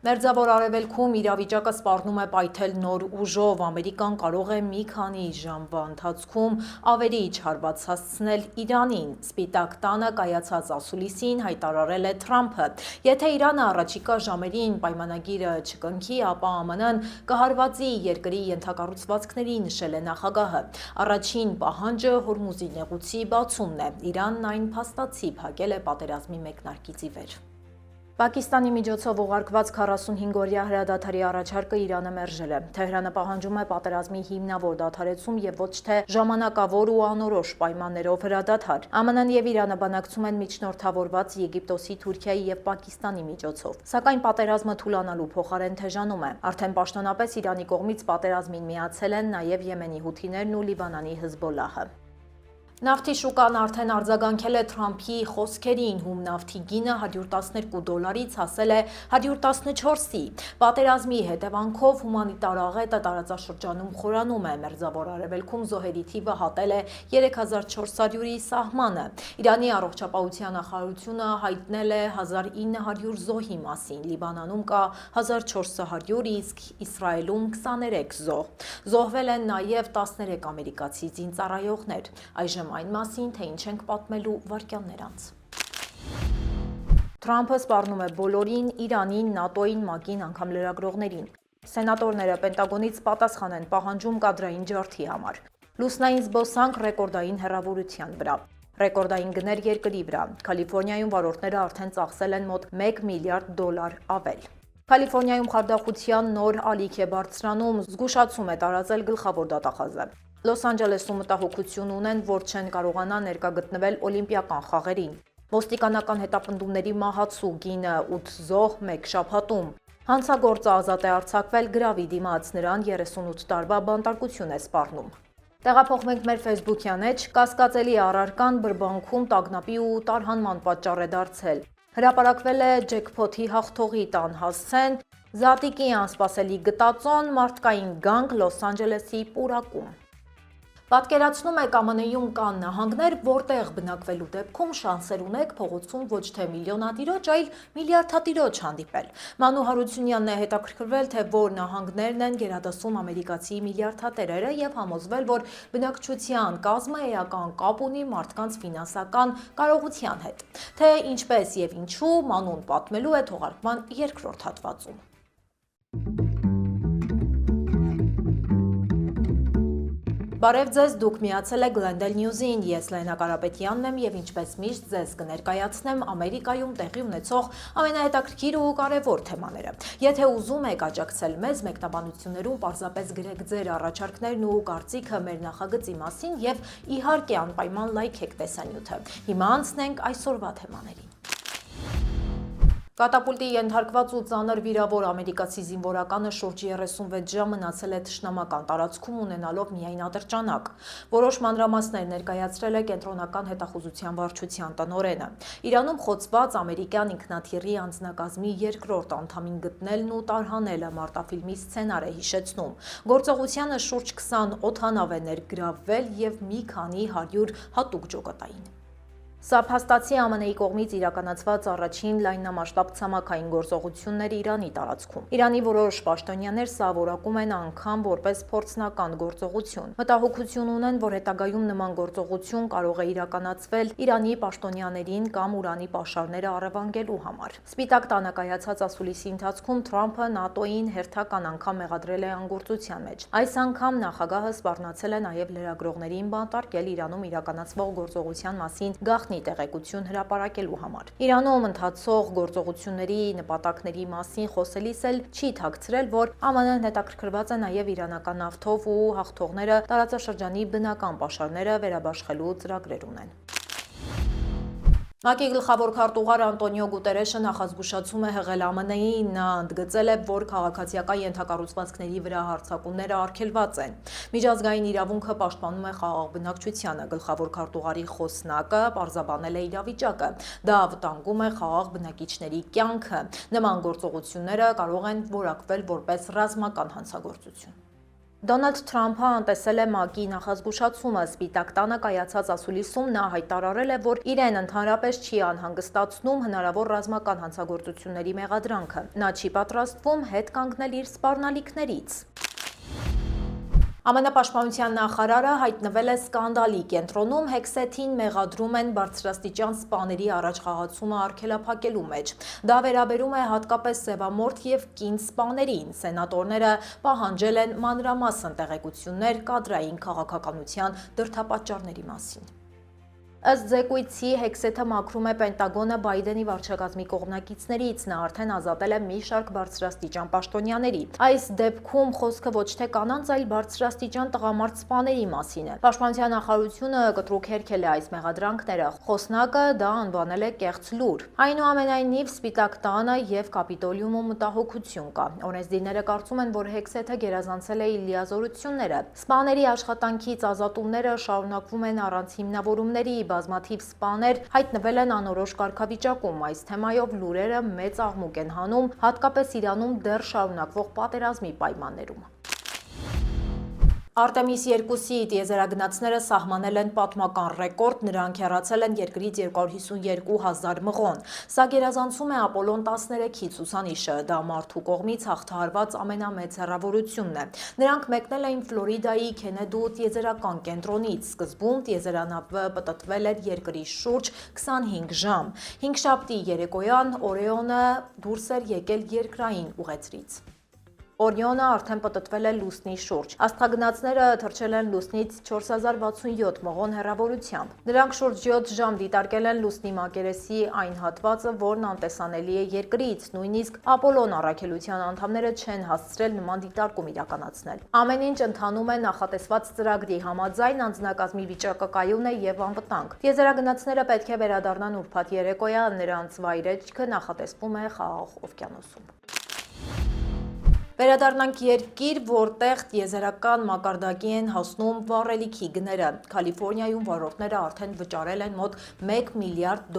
Մերձավոր Արևելքում իրավիճակը սպառնում է պայթել նոր ուժով, Ամերիկան կարող է մի քանի ժամվա ընթացքում ավելի չարված հասցնել Իրանին, Սպիտակ տանը կայացած ասուլիսին հայտարարել է Թրամփը, եթե Իրանը առաջիկա ժամերին պայմանագիրը չկնքի, ապա ԱՄՆ-ն կհարվածի երկրի ենթակառուցվածքների, նշել է նախագահը, առաջին պահանջը Հորմուզի նեղուցի բացումն է, Իրանն այն փաստացի փակել է պատերազմի մեկնարկից ի վեր։ Պակիստանի միջոցով ուղարկված 45-օրյա հրադադարի առաջարկը Իրանը մերժել է։ Թեհրանը պահանջում է պատերազմի հիմնավոր դադարեցում եւ ոչ թե ժամանակավոր ու անորոշ պայմաններով հրադադար։ ԱՄՆ-ն եւ Իրանը բանակցում են միջնորդավորված Եգիպտոսի, Թուրքիայի եւ Պակիստանի միջոցով։ Սակայն պատերազմը թուլանալու փոխարեն թեժանում է։ Արդեն պաշտոնապես Իրանի կողմից պատերազմին միացել են նաեւ Եմենի հութիներն ու Լիբանանի Հեզբոլլահը։ Նավթի շուկան արդեն արձագանքել է Թրամփի խոսքերին, հում նավթի գինը $112-ից հասել է 114-ի։ Պատերազմի հետևանքով հումանիտար աղետը տարածաշրջանում խորանում է, Մերձավոր Արևելքում զոհերի թիվը հատել է 3400-ի սահմանը։ Իրանի առողջապահության նախարարությունը հայտնել է 1900 զոհի մասին, Լիբանանում կա 1400, իսկ Իսրայելում 23 զոհ։ Զոհվել են նաև 13 ամերիկացի զինծառայողներ։ Այժմ այն մասին, թե ինչ ենք պատմելու վայրկյաններ անց։ Թրամփը սպառնում է բոլորին, Իրանին, ՆԱՏՕ-ին, ՄԱԿ-ին, անգամ լրագրողներին։ Սենատորները Պենտագոնից պատասխան են պահանջում կադրային ջարդի համար։ Լուսնային զբոսանք ռեկորդային հեռավորության վրա։ Ռեկորդային գներ երկրի վրա։ Կալիֆոռնիայում վարորդները արդեն ծախսել են մոտ $1 միլիարդ ավել։ Կալիֆոռնիայում խարդախության նոր ալիք է բարձրանում, զգուշացում է տարածել գլխավոր դատախազը։ Լոս Անջելեսում մտահոգություն ունեն, որ չեն կարողանա ներկա գտնվել օլիմպիական խաղերին։ Ոստիկանական հետապնդումների մահացու գինը 8 զոհ 1 շաբաթում։ Հանցագործը ազատ է արձակվել գրավի դիմաց, նրան 38 տարվա բանտարկություն է սպառնում։ Տեղափոխվենք մեր Facebook-յան էջ, կասկածելի առարկան բրբանքում տագնապի ու տարհանման պատճառ է դարձել։ Հրապարակվել է ջեքփոթի հաղթողի տան հասցեն, Զատիկի անսպասելի գտածոն, մարդկային գանք Լոս Անջելեսի պուրակում։ Պատկերացնում եք ԱՄՆ-ում կան նահանգներ, որտեղ բնակվելու դեպքում շանսեր ունեք փողոցում ոչ թե միլիոնատիրոջ, այլ միլիարդատիրոջ հանդիպել։ Մանու Հարությունյանն է հետաքրքրվել, թե որ նահանգներն են գերադասում ամերիկացի միլիարդատերերը եւ համոզվել, որ բնակչության կազմը էական կապ ունի մարդկանց ֆինանսական կարողության հետ։ Թե ինչպես եւ ինչու, Մանուն պատմելու է թողարկման երկրորդ հատվածում։ Բարև ձեզ, դուք միացել եք Glendale News-ին, ես Լենա Կարապետյանն եմ եւ ինչպես միշտ ձեզ կներկայացնեմ Ամերիկայում տեղի ունեցող ամենահետաքրքիր ու կարևոր թեմաները։ Եթե ուզում եք աջակցել մեզ, մեկնաբանություններում պարզապես գրեք ձեր առաջարկներն ու կարծիքը մեր նախագծի մասին եւ իհարկե անպայման լայքեք տեսանյութը։ Հիմա անցնենք այսօրվա թեմաներին։ Կատապուլտի ենթարկված ու ծանր վիրավոր ամերիկացի զինվորականը շուրջ 36 ժամ մնացել է թշնամական տարածքում ունենալով միայն ատրճանակ։ Որոշ մանրամասներ ներկայացրել է Կենտրոնական հետախուզության վարչության տնօրենը։ Իրանում խոցված ամերիկյան ինքնաթիռի անձնակազմի երկրորդ անդամին գտնելն ու տարհանելը մարտաֆիլմի սցենար է հիշեցնում։ Գործողությանը շուրջ 20 օդանավ է ներգրավվել եւ մի քանի 100 հատուկ ջոկատային։ Սա փաստացի ԱՄՆ-ի կողմից իրականացված առաջին լայնամասշտաբ ցամաքային գործողությունն էր Իրանի տարածքում։ Իրանի որոշ պաշտոնյաներ սա որակում են անգամ որպես փորձնական գործողություն։ Մտահոգություն ունեն, որ հետագայում նման գործողություն կարող է իրականացվել Իրանի պաշտոնյաներին կամ ուրանի պաշարները առևանգելու համար։ Սպիտակ տանը կայացած ասուլիսի ընթացքում Թրամփը ՆԱՏՕ-ին հերթական անգամ մեղադրել է անգործության մեջ։ Այս անգամ նախագահը սպառնացել է նաև լրագրողներին բանտարկել Իրանում իրականացվող գործողության մասին գաղտնի տեղեկություն հրապարակելու համար։ Իրանում ընթացող գործողությունների նպատակների մասին խոսելիս էլ չի թաքցրել, որ ԱՄՆ-ն հետաքրքրված է նաև իրանական նավթով ու հաղթողները տարածաշրջանի բնական պաշարները վերաբաշխելու ծրագրեր ունեն։ ՄԱԿ-ի գլխավոր քարտուղար Անտոնիո Գուտերեշը նախազգուշացում է հղել ԱՄՆ-ին, նա ընդգծել է, որ քաղաքացիական ենթակառուցվածքների վրա հարձակումները արգելված են։ Միջազգային իրավունքը պաշտպանում է խաղաղ բնակչությանը, գլխավոր քարտուղարի խոսնակը պարզաբանել է իրավիճակը։ Դա վտանգում է խաղաղ բնակիչների կյանքը։ Նման գործողությունները կարող են որակվել որպես ռազմական հանցագործություն։ Դոնալդ Թրամփը անտեսել է ՄԱԿ-ի նախազգուշացումը Սպիտակ տանը կայացած ասուլիսում նա հայտարարել է, որ իրեն ընդհանրապես չի անհանգստացնում հնարավոր ռազմական հանցագործությունների մեղադրանքը։ Նա չի պատրաստվում հետ կանգնել իր սպառնալիքներից։ ԱՄՆ պաշտպանության նախարարը հայտնվել է սկանդալի կենտրոնում, հեքսեթին մեղադրում են բարձրաստիճան սպաների առաջխաղացումը արգելափակելու մեջ։ Դա վերաբերում է հատկապես սևամորթ և կին սպաներին։ Սենատորները պահանջել են մանրամասն տեղեկություններ կադրային քաղաքականության դրդապատճառների մասին։ Ըստ զեկույցի, հեքսեթը մաքրում է Պենտագոնը Բայդենի վարչակազմի կողմնակիցներից, նա արդեն ազատել է մի շարք բարձրաստիճան պաշտոնյաների։ Այս դեպքում խոսքը ոչ թե կանանց, այլ բարձրաստիճան տղամարդ սպաների մասին է։ Պաշտպանության նախարարությունը կտրուկ հերքել է այս մեղադրանքները, խոսնակը դա անվանել է կեղծ լուր։ Այնուամենայնիվ, Սպիտակ տանը և Կապիտոլիումում մտահոգություն կա։ Օրենսդիրները կարծում են, որ հեքսեթը գերազանցել է իր լիազորությունները։ Սպաների աշխատանքից ազատումները շարունակվում են առանց հիմնավորումների, բազմաթիվ սպաներ հայտնվել են անորոշ կարգավիճակում։ Այս թեմայով լուրերը մեծ աղմուկ են հանում, հատկապես Իրանում դեռ շարունակվող պատերազմի պայմաններում։ Արտեմիս 2-ի տիեզերագնացները սահմանել են պատմական ռեկորդ, նրանք հեռացել են երկրից 252,000 մղոն։ Սա գերազանցում է Ապոլոն 13-ի ցուցանիշը, դա մարդու կողմից հաղթահարված ամենամեծ հեռավորությունն է։ Նրանք մեկնել էին Ֆլորիդայի Քենեդու տիեզերական կենտրոնից։ Սկզբում տիեզերանավը պտտվել էր երկրի շուրջ 25 ժամ։ Հինգշաբթի երեկոյան Օրիոնը դուրս էր եկել երկրային ուղեծրից։ Օրիոնը արդեն պտտվել է լուսնի շուրջ։ Աստղագնացները թռչել են լուսնից 4067 մղոն հեռավորությամբ։ Նրանք շուրջ 7 ժամ դիտարկել են լուսնի մակերեսի այն հատվածը, որն անտեսանելի է երկրից, նույնիսկ Ապոլոն առաքելության անդամները չեն հասցրել նման դիտարկում իրականացնել։ Ամեն ինչ ընթանում է նախատեսված ծրագրի համաձայն, անձնակազմի վիճակը կայուն է և անվտանգ։ Տիեզերագնացները պետք է վերադառնան ուրբաթ երեկոյան, նրանց վայրէջքը նախատեսվում է Խաղաղ օվկիանոսում։ Վերադառնանք երկիր, որտեղ տիեզերական մակարդակի են հասնում վառելիքի գները։ Կալիֆորնիայում վարորդները արդեն վճարել են մոտ $1 միլիարդ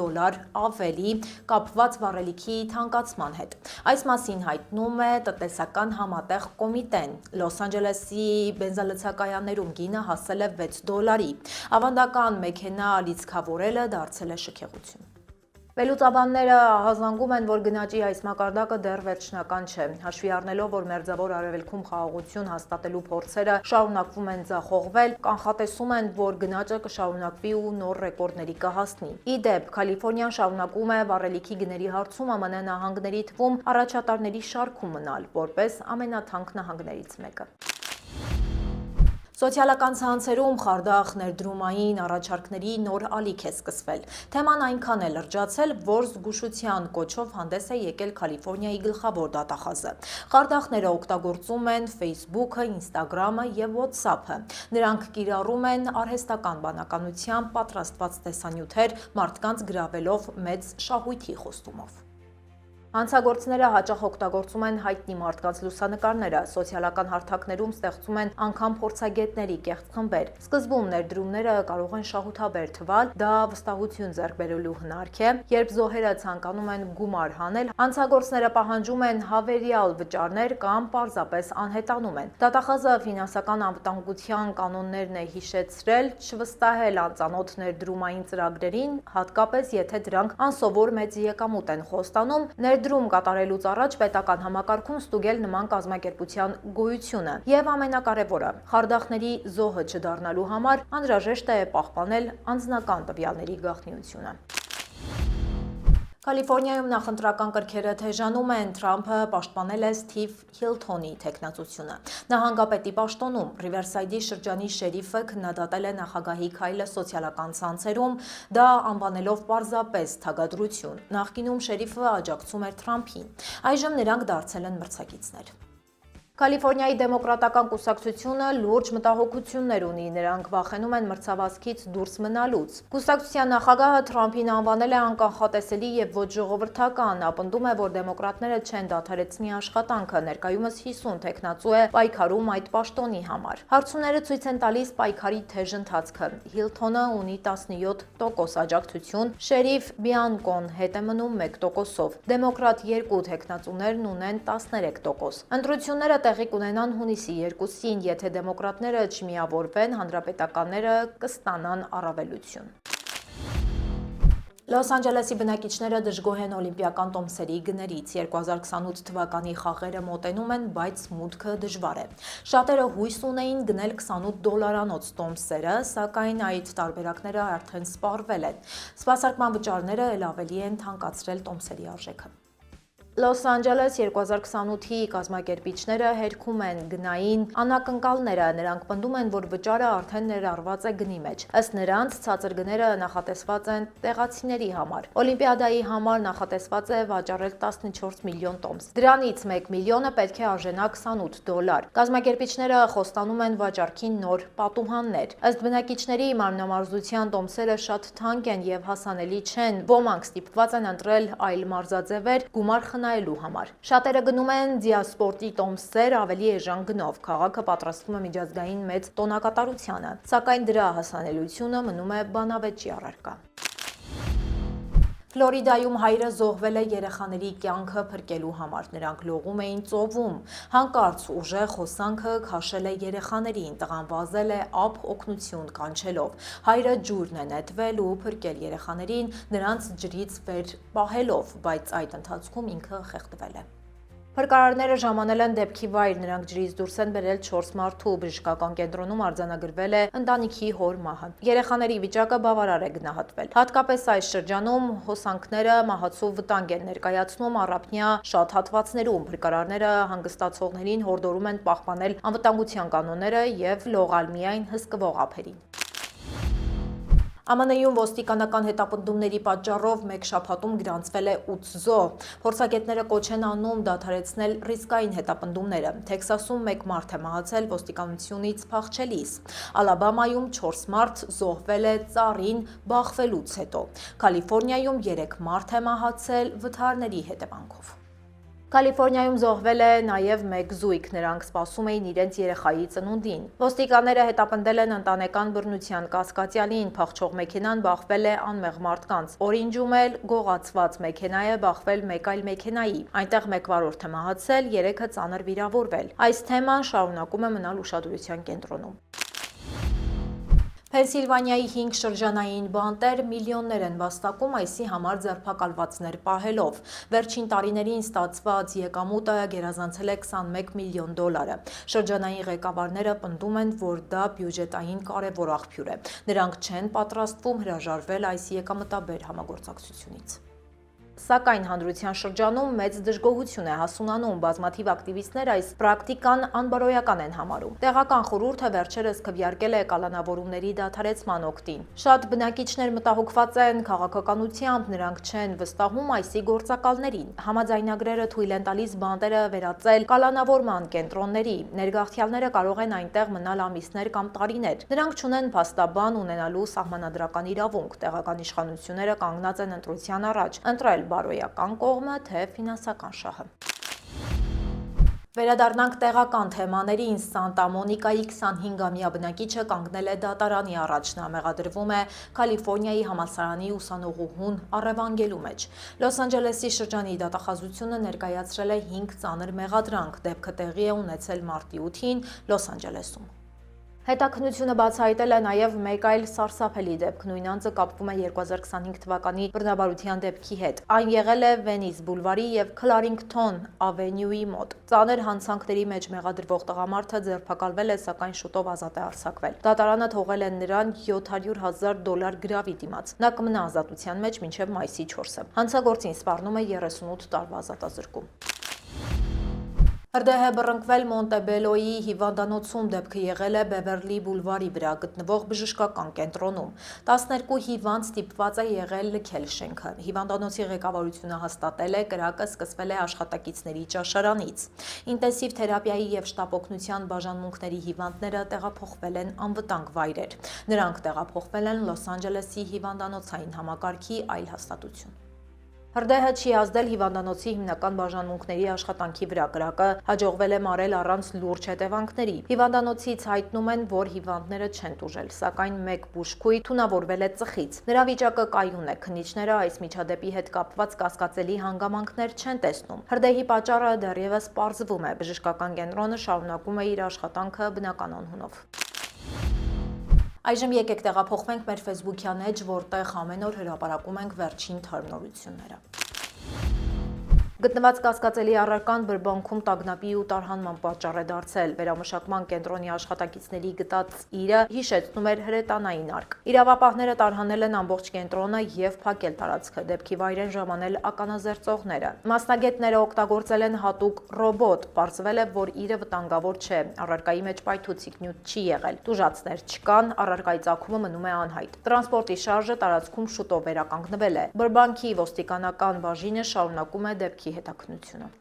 ավելի կապված վառելիքի թանկացման հետ։ Այս մասին հայտնում է տնտեսական համատեղ կոմիտեն։ Լոս Անջելեսի բենզալցակայաններում գինը հասել է $6։ Ավանդական մեքենա լիցքավորելը դարձել է շքեղություն։ Վերլուծաբանները ահազանգում են, որ գնաճի այս մակարդակը դեռ վերջնական չէ։ Հաշվի առնելով, որ Մերձավոր Արևելքում խաղաղություն հաստատելու փորձերը շարունակվում են ձախողվել, կանխատեսում են, որ գնաճը կշարունակվի ու նոր ռեկորդների կհասնի։ Ի դեպ, Կալիֆորնիան շարունակում է վառելիքի գների հարցում ԱՄՆ նահանգների թվում առաջատարների շարքում մնալ, որպես ամենաթանկ նահանգներից մեկը։ Սոցիալական ցանցերում խարդախ ներդրումային առաջարկների նոր ալիք է սկսվել։ Թեման այնքան է լրջացել, որ զգուշության կոչով հանդես է եկել Կալիֆորնիայի գլխավոր դատախազը։ Խարդախները օգտագործում են Facebook-ը, Instagram-ը և WhatsApp-ը։ Նրանք կիրառում են արհեստական բանականությամբ պատրաստված տեսանյութեր, մարդկանց գրավելով մեծ շահույթի խոստումով։ Հանցագործները հաճախ օգտագործում են հայտնի մարդկանց լուսանկարները, սոցիալական հարթակներում ստեղծում են անգամ փորձագետների կեղծ խմբեր։ Սկզբում ներդրումները կարող են շահութաբեր թվալ, դա վստահություն ձեռք բերելու հնարք է, երբ զոհերը ցանկանում են գումար հանել, հանցագործները պահանջում են հավերյալ վճարներ կամ պարզապես անհետանում են։ Դատախազը ֆինանսական անվտանգության կանոններն է հիշեցրել, չվստահել անծանոթ ներդրումային ծրագրերին, հատկապես եթե դրանք անսովոր մեծ եկամուտ են խոստանում, ներդրում կատարելուց առաջ պետական համակարգում ստուգել նման կազմակերպության գոյությունը և ամենակարևորը, խարդախների զոհը չդառնալու համար անհրաժեշտ է պահպանել անձնական տվյալների գաղտնիությունը։ Կալիֆորնիայում նախընտրական կրքերը թեժանում են, Թրամփը պաշտպանել է Սթիվ Հիլթոնի թեկնածությունը։ Նահանգապետի պաշտոնում Ռիվերսայդի շրջանի շերիֆը քննադատել է նախագահի քայլը սոցիալական ցանցերում, դա անվանելով պարզապես թագադրություն։ Նախկինում շերիֆը աջակցում էր Թրամփին, այժմ նրանք դարձել են մրցակիցներ։ Կալիֆորնիայի դեմոկրատական կուսակցությունը լուրջ մտահոգություններ ունի, նրանք վախենում են մրցավազքից դուրս մնալուց։ Կուսակցության նախագահը Թրամփին անվանել է անկանխատեսելի և ոչ ժողովրդական, նա պնդում է, որ դեմոկրատները չեն դադարեցնի աշխատանքը, ներկայումս 50 թեկնածու է պայքարում այդ պաշտոնի համար։ Հարցումները ցույց են տալիս պայքարի թեժ ընթացքը։ Հիլթոնը ունի 17% աջակցություն, շերիֆ Բիանկոն հետ է մնում 1%-ով, դեմոկրատ երկու թեկնածուներն ունեն 13%։ Ընտրությունները տեղի կունենան հունիսի 2-ին, եթե դեմոկրատները չմիավորվեն, հանրապետականները կստանան առավելություն։ Լոս Անջելեսի բնակիչները դժգոհ են օլիմպիական տոմսերի գներից։ 2028 թվականի խաղերը մոտենում են, բայց մուտքը դժվար է։ Շատերը հույս ունեին գնել $28 տոմսերը, սակայն այդ տարբերակները արդեն սպառվել են։ Սպասարկման վճարները էլ ավելի են թանկացրել տոմսերի արժեքը։ Լոս Անջելես 2028-ի կազմակերպիչները հերքում են գնային անակնկալները, նրանք պնդում են, որ վճարը արդեն ներառված է գնի մեջ։ Ըստ նրանց, ցածր գները նախատեսված են տեղացիների համար։ Օլիմպիադայի համար նախատեսված է վաճառել 14 միլիոն տոմս։ Դրանից 1 միլիոնը պետք է արժենա $28։ Կազմակերպիչները խոստանում են վաճառքին նոր պատուհաններ։ Ըստ բնակիչների, մարմնամարզության տոմսերը շատ թանկ են եւ հասանելի չեն։ Ոմանք ստիպված են ընտրել այլ մարզաձևեր գումար խնայելու համար։ Շատերը գնում են դիասպորտի տոմսեր ավելի էժան գնով։ Քաղաքը պատրաստվում է միջազգային մեծ տոնակատարությանը, սակայն դրա հասանելիությունը մնում է բանավեճի առարկա։ Ֆլորիդայում հայրը զոհվել է երեխաների կյանքը փրկելու համար։ Նրանք լողում էին ծովում։ Հանկարծ ուժեղ հոսանքը քաշել է երեխաներին։ Տղան վազել է ափ օգնություն կանչելով։ Հայրը ջուրն է նետվել ու փրկել երեխաներին, նրանց ջրից վեր պահելով, բայց այդ ընթացքում ինքը խեղդվել է։ Փրկարարները ժամանել են դեպքի վայր, նրանք ջրից դուրս են բերել 4 մարդու, բժշկական կենտրոնում արձանագրվել է ընտանիքի հոր մահը։ Երեխաների վիճակը բավարար է գնահատվել։ Հատկապես այս շրջանում հոսանքները մահացու վտանգ են ներկայացնում առափնյա շատ հատվածներում։ Փրկարարները հանգստացողներին հորդորում են պահպանել անվտանգության կանոնները եւ լողալ միայն հսկվող ափերին։ ԱՄՆ-ում ոստիկանական հետապնդումների պատճառով մեկ շաբաթում գրանցվել է 8 զոհ։ Փորձագետները կոչ են անում դադարեցնել ռիսկային հետապնդումները։ Թեքսասում 1 մարդ է մահացել ոստիկանությունից փախչելիս։ Ալաբամայում 4 մարդ զոհվել է ծառին բախվելուց հետո։ Կալիֆոռնիայում 3 մարդ է մահացել վթարների հետևանքով։ Կալիֆոռնիայում զոհվել է նաև 1 զույգ, նրանք սպասում էին իրենց երեխայի ծնունդին։ Ոստիկանները հետապնդել են ընտանեկան բռնության կասկածյալին, փախչող մեքենան բախվել է անմեղ մարդկանց։ Օրինջում էլ գողացված մեքենա է բախվել մեկ այլ մեքենայի։ Այնտեղ 1 վարորդ է մահացել, 3-ը ծանր վիրավորվել։ Այս թեման շարունակում է մնալ ուշադրության կենտրոնում։ Փենսիլվանիայի 5 շրջանային բանտեր միլիոններ են վաստակում այսի համար ձերբակալվածներ պահելով։ Վերջին տարիներին ստացված եկամուտը գերազանցել է $21 միլիոն։ Շրջանային ղեկավարները պնդում են, որ դա բյուջետային կարևոր աղբյուր է։ Նրանք չեն պատրաստվում հրաժարվել այս եկամտաբեր համագործակցությունից։ Սակայն հանրության շրջանում մեծ դժգոհություն է հասունանում, բազմաթիվ ակտիվիստներ այս պրակտիկան անբարոյական են համարում։ Տեղական խորհուրդը վերջերս քվեարկել է կալանավորումների դադարեցման օգտին։ Շատ բնակիչներ մտահոգված են քաղաքականությամբ, նրանք չեն վստահում այսի գործակալներին։ Համաձայնագրերը թույլ են տալիս բանտերը վերածել կալանավորման կենտրոնների։ Ներգաղթյալները կարող են այնտեղ մնալ ամիսներ կամ տարիներ։ Նրանք չունեն փաստաբան ունենալու սահմանադրական իրավունք։ Տեղական իշխանությունները կանգնած են ընտրության առաջ, ընտրել բարոյական կողմը, թե ֆինանսական շահը։ Վերադառնանք տեղական թեմաներին։ Սանտա Մոնիկայի 25-ամյա բնակիչը կանգնել է դատարանի առաջ։ Նա մեղադրվում է Կալիֆոռնիայի համալսարանի ուսանողուհուն առևանգելու մեջ։ Լոս Անջելեսի շրջանի դատախազությունը ներկայացրել է 5 ծանր մեղադրանք։ Դեպքը տեղի է ունեցել մարտի 8-ին Լոս Անջելեսում։ Հետաքննությունը բացահայտել է նաև մեկ այլ սարսափելի դեպք։ Նույն անձը կապվում է 2025 թվականի բռնաբարության դեպքի հետ։ Այն եղել է Վենիս բուլվարի եւ Քլարինգթոն ավենյուի մոտ։ Ծանր հանցանքների մեջ մեղադրվող տղամարդը ձերբակալվել է, սակայն շուտով ազատ է արձակվել։ Դատարանը թողել է նրան $700,000 գրավի դիմաց։ Նա կմնա ազատության մեջ մինչև մայիսի 4-ը։ Հանցագործին սպառնում է 38 տարվա ազատազրկում։ Հրդեհ է բռնկվել Մոնտեբելոյի հիվանդանոցում, դեպքը եղել է Բևերլի բուլվարի վրա գտնվող բժշկական կենտրոնում։ 12 հիվանդ ստիպված է եղել լքել շենքը։ Հիվանդանոցի ղեկավարությունը հաստատել է, կրակը սկսվել է աշխատակիցների ճաշարանից։ Ինտենսիվ թերապիայի եւ շտապօգնության բաժանմունքների հիվանդները տեղափոխվել են անվտանգ վայրեր։ Նրանք տեղափոխվել են Լոս Անջելեսի հիվանդանոցային համակարգի այլ հաստատություն։ Հրդեհը չի ազդել հիվանդանոցի հիմնական բաժանմունքների աշխատանքի վրա, կրակը հաջողվել է մարել առանց լուրջ հետևանքների։ Հիվանդանոցից հայտնում են, որ հիվանդները չեն տուժել, սակայն մեկ բուժքույր թունավորվել է ծխից։ Նրա վիճակը կայուն է, քննիչները այս միջադեպի հետ կապված կասկածելի հանգամանքներ չեն տեսնում։ Հրդեհի պատճառը դեռևս պարզվում է, բժշկական կենտրոնը շարունակում է իր աշխատանքը բնական անունով։ Այժմ եկեք տեղափոխվենք մեր Facebook-յան էջ, որտեղ ամեն օր հրապարակում ենք վերջին թարմնորությունները։ Գտնված կասկածելի առարկան Բրբանքում տագնապի ու տարհանման պատճառ է դարձել։ Վերամշակման կենտրոնի աշխատակիցների գտած իրը հիշեցնում էր հրետանային արկ։ Իրավապահները տարհանել են ամբողջ կենտրոնը եւ փակել տարածքը, դեպքի վայր են ժամանել ականազերծողները։ Մասնագետները օգտագործել են հատուկ ռոբոտ, պարզվել է, որ իրը վտանգավոր չէ, առարկայի մեջ պայթուցիկ նյութ չի եղել, տուժածներ չկան, առարկայի ծագումը մնում է անհայտ։ Տրանսպորտի շարժը տարածքում շուտով վերականգնվել է։ Բրբանքի ոստիկանական բաժինը շարունակում է դեպքի հետաքննությունը։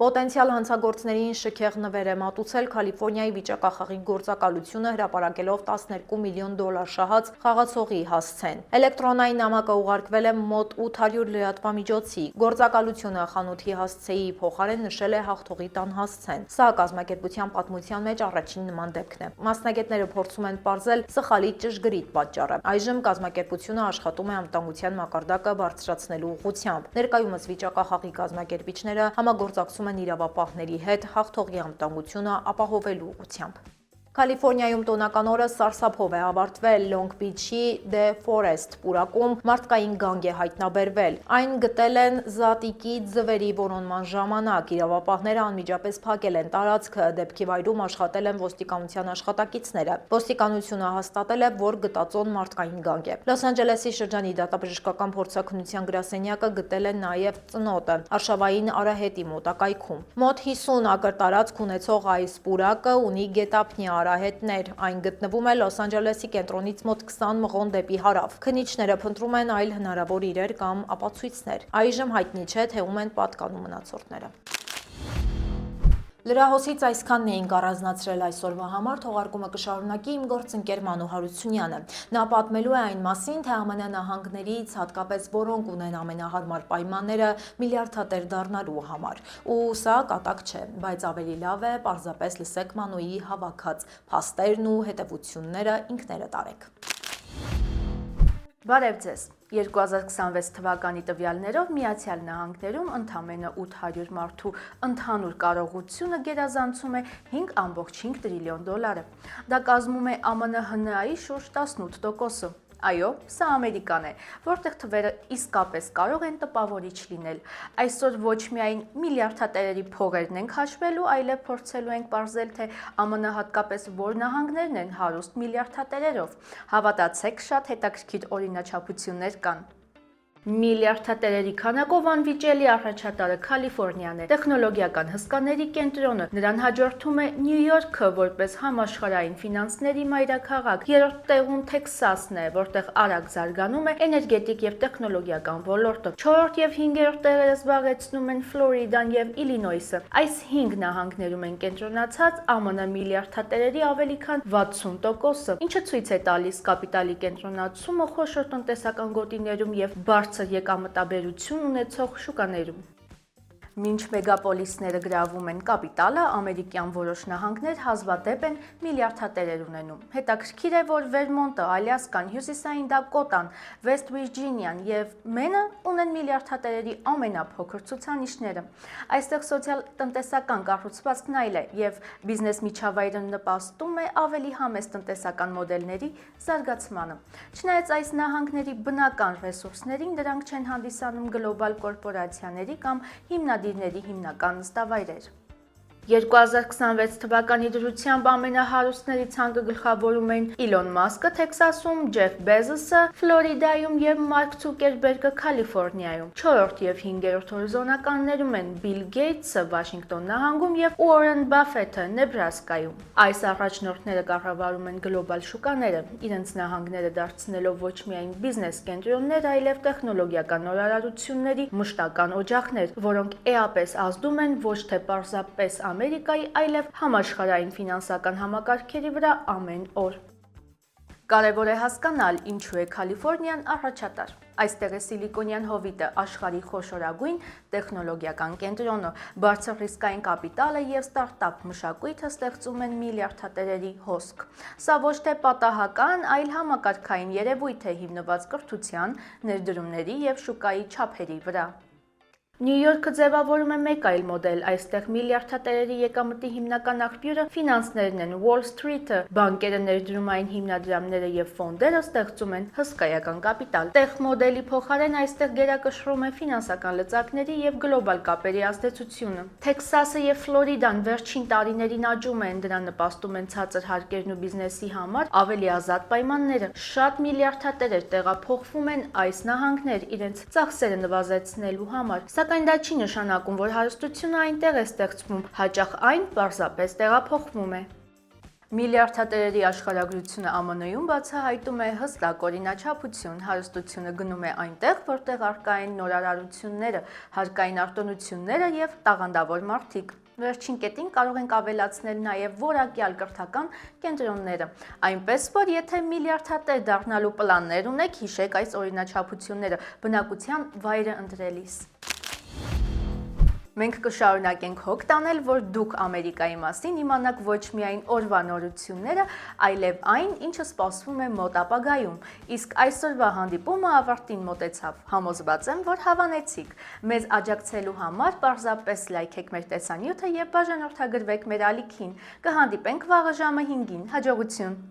Պոտենցիալ հանցագործներին շքեղ նվեր է մատուցել Կալիֆոռնիայի վիճակախաղի գործակալությունը հրապարակելով $12 միլիոն շահած խաղացողի հասցեն։ Էլեկտրոնային նամակը ուղարկվել է մոտ 800 լրատվամիջոցի։ Գործակալությունը խանութի հասցեի փոխարեն նշել է հաղթողի տան հասցեն։ Սա կազմակերպության պատմության մեջ առաջին նման դեպքն է։ Մասնագետները փորձում են պարզել սխալի ճշգրիտ պատճառը։ Այժմ կազմակերպությունը աշխատում է անվտանգության մակարդակը բարձրացնելու ուղղությամբ։ Ներկայումս վիճակախաղի կազմակերպիչները համագործակցում են իրավապահների հետ հաղթողի անվտանգությունը ապահովելու ուղղությամբ։ Կալիֆոռնիայում տոնական օրը սարսափով է ավարտվել Լոնգ Բիչի Դե Ֆորեսթ պուրակում մարդկային գանգ է հայտնաբերվել։ Այն գտել են զատիկի ձվերի որոնման ժամանակ։ Իրավապահները անմիջապես փակել են տարածքը, դեպքի վայրում աշխատել են ոստիկանության աշխատակիցները։ Ոստիկանությունը հաստատել է, որ գտածոն մարդկային գանգ է։ Լոս Անջելեսի շրջանի դատաբժշկական փորձաքննության գրասենյակը գտել է նաև ծնոտը արշավային արահետի մոտակայքում։ Մոտ 50 ակր տարածք ունեցող այս պուրակը ունի գետափնյա արահետներ, այն գտնվում է Լոս Անջելեսի կենտրոնից մոտ 20 մղոն դեպի հարավ։ Քննիչները փնտրում են այլ հնարավոր իրեր կամ ապացույցներ։ Այժմ հայտնի չէ, թե ում են պատկանում մնացորդները։ Լրահոսից այսքանն էինք առանձնացրել այսօրվա համար, թողարկումը կշարունակի իմ գործընկեր Մանու Հարությունյանը։ Նա պատմելու է այն մասին, թե ԱՄՆ նահանգներից, հատկապես որոնք ունեն ամենահարմար պայմանները միլիարդատեր դառնալու համար։ Ու սա կատակ չէ, բայց ավելի լավ է պարզապես լսեք Մանուի հավաքած փաստերն ու հետևությունները ինքներդ արեք։ Բարև ձեզ։ 2026 թվականի տվյալներով Միացյալ Նահանգներում ընդամենը 800 մարդու ընդհանուր կարողությունը գերազանցում է $5.5 տրիլիոն։ Դա կազմում է ԱՄՆ ՀՆԱ-ի շուրջ 18%։ Այո, սա Ամերիկան է, որտեղ թվերը իսկապես կարող են տպավորիչ լինել։ Այսօր ոչ միայն միլիարդատերերի փողերն ենք հաշվելու, այլև փորձելու ենք պարզել, թե ԱՄՆ հատկապես որ նահանգներն են հարուստ միլիարդատերերով։ Հավատացեք, շատ հետաքրքիր օրինաչափություններ կան։ Միլիարդատերերի քանակով անվիճելի առաջատարը Կալիֆոռնիան է, տեխնոլոգիական հսկաների կենտրոնը, նրան հաջորդում է Նյու Յորքը որպես համաշխարհային ֆինանսների մայրաքաղաք, երրորդ տեղում Թեքսասն է, որտեղ արագ զարգանում է էներգետիկ եւ տեխնոլոգիական ոլորտը, չորրորդ եւ հինգերորդ տեղերը զբաղեցնում են Ֆլորիդան եւ Իլինոյսը։ Այս 5 նահանգներում են կենտրոնացած ԱՄՆ միլիարդատերերի ավելի քան 60%-ը, ինչը ցույց է տալիս կապիտալի կենտրոնացումը խոշոր տնտեսական գոտիներում եւ եկամտաբերություն ունեցող շուկաներում։ Մինչ մեգապոլիսները գրավում են կապիտալը, ամերիկյան որոշ նահանգներ հազվադեպ են միլիարդատերեր ունենում։ Հետաքրքիր է, որ Վերմոնտը, Ալյասկան, Հյուսիսային Դակոտան, Վեստ Վիրջինիան եւ Մենը ունեն միլիարդատերերի ամենափոքր ցուցանիշները։ Այստեղ սոցիալ-տնտեսական կառուցվածքն այլ է եւ բիզնես միջավայրը նպաստում է ավելի համեստ տնտեսական մոդելների զարգացմանը։ Չնայած այս նահանգների բնական ռեսուրսներին, դրանք չեն հանդիսանում գլոբալ կորպորացիաների կամ հիմնադիրների հիմնական նստավայրեր։ 2026 թվականի դրությամբ ամենահարուստների ցանկը գլխավորում են Իլոն Մասկը Թեքսասում, Ջեֆ Բեզոսը Ֆլորիդայում եւ Մարկ Ցուկերբերգը Կալիֆոռնիայում։ 4-րդ եւ 5-րդ հորիզոնականներում են Բիլ Գեյթսը Վաշինգտոն նահանգում եւ Ուորեն Բաֆեթը Նեբրասկայում։ Այս առաջնորդները կառավարում են գլոբալ շուկաները, իրենց նահանգները դարձնելով ոչ միայն բիզնես կենտրոններ, այլև տեխնոլոգիական նորարարությունների մշտական օջախներ, որոնք էապես ազդում են ոչ թե պարզապես Ամերիկայի, այլև համաշխարհային ֆինանսական համակարգերի վրա ամեն օր։ Կարևոր է հասկանալ, ինչու է Կալիֆոռնիան առաջատար։ Այստեղ է Սիլիկոնյան հովիտը, աշխարհի խոշորագույն տեխնոլոգիական կենտրոնը, բարձր ռիսկային կապիտալը եւ ստարտափ մշակույթը ստեղծում են միլիարդատերերի հոսք։ Սա ոչ թե պատահական, այլ համակարգային երևույթ է հիմնված կրթության, ներդրումների եւ շուկայի չափերի վրա։ Նյու Յորքը ձևավորում է մեկ այլ մոդել, այստեղ միլիարդատերերի եկամտի հիմնական աղբյուրը ֆինանսներն են, Wall Street-ը, բանկերը, ներդրումային հիմնադրամները եւ ֆոնդերը ստեղծում են հսկայական կապիտալ։ Տեղ մոդելի փոխարեն այստեղ գերակշռում է ֆինանսական լծակների եւ գլոբալ կապերի ազդեցությունը։ Թեքսասը եւ Ֆլորիդան վերջին տարիներին աճում են, դրան նպաստում են ցածր հարկերն ու բիզնեսի համար ավելի ազատ պայմանները։ Շատ միլիարդատերեր տեղափոխվում են այս նահանգներ իրենց ծախսերը նվազեցնելու համար։ Սակայն դա չի նշանակում, որ հարստությունը այնտեղ է ստեղծվում, հաճախ այն պարզապես տեղափոխվում է։ Միլիարդատերերի աշխարհագրությունը ԱՄՆ-ում բացահայտում է հստակ օրինաչափություն, հարստությունը գնում է այնտեղ, որտեղ առկա են նորարարությունները, հարկային արտոնությունները եւ տաղանդավոր մարդիկ։ Վերջին կետին կարող ենք ավելացնել նաև որակյալ կրթական կենտրոնները։ Այնպես որ եթե միլիարդատեր դառնալու պլաններ ունեք, հիշեք այս օրինաչափությունները բնակության վայրը ընտրելիս։ Մենք կշարունակենք հոգ տանել, որ դուք Ամերիկայի մասին իմանաք ոչ միայն օրվա նորությունները, այլև այն, ինչը սպասվում է մոտ ապագայում։ Իսկ այսօրվա հանդիպումը ավարտին մոտեցավ։ Համոզված եմ, որ հավանեցիք։ Մեզ աջակցելու համար պարզապես լայքեք մեր տեսանյութը եւ բաժանորդագրվեք մեր ալիքին։ Կհանդիպենք վաղը ժամը 5-ին։ Հաջողություն։